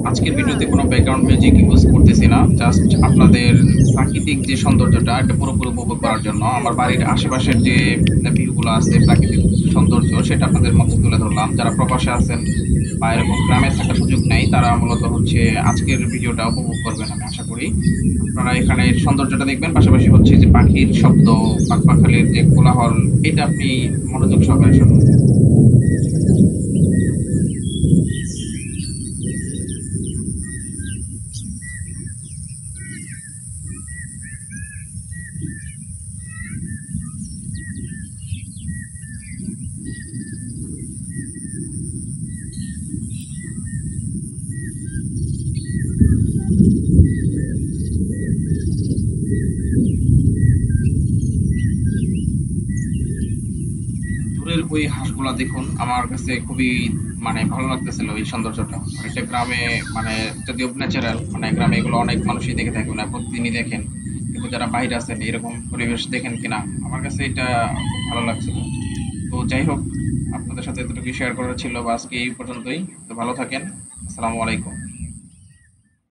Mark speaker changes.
Speaker 1: আজকের ভিডিওতে কোনো ব্যাকগ্রাউন্ড মিউজিক ইউজ করতেছি না, জাস্ট আপনাদের প্রাকৃতিক যে সৌন্দর্যটা এটা পুরোপুরি উপভোগ করার জন্য আমার বাড়ির আশেপাশের যে ভিউগুলো আছে, প্রাকৃতিক সৌন্দর্য সেটা আপনাদের মধ্যে তুলে ধরলাম। যারা প্রবাসে আছেন বা এরকম গ্রামে থাকার সুযোগ নেই তারা মূলত হচ্ছে আজকের ভিডিওটা উপভোগ করবেন আমি আশা করি। আপনারা এখানে সৌন্দর্যটা দেখবেন, পাশাপাশি হচ্ছে যে পাখির শব্দ, পাখির যে কোলাহল, এটা আপনি মনোযোগ সহকারে শুনুন। দূরের ওই হাঁসগুলা দেখুন, আমার কাছে খুবই মানে ভালো লাগতেছিল এই সৌন্দর্যটা। আর এটা গ্রামে মানে যদিও ন্যাচারাল, মানে গ্রামে এগুলো অনেক মানুষই দেখে থাকেন না, প্রতিদিনই দেখেন। কিন্তু যারা বাইরে আছেন এরকম পরিবেশ দেখেন কিনা, আমার কাছে এটা খুব ভালো লাগছিল। তো যাই হোক, আপনাদের সাথে এতটুকু শেয়ার করার ছিল বা আজকে এই পর্যন্তই। তো ভালো থাকেন। আসসালামু আলাইকুম।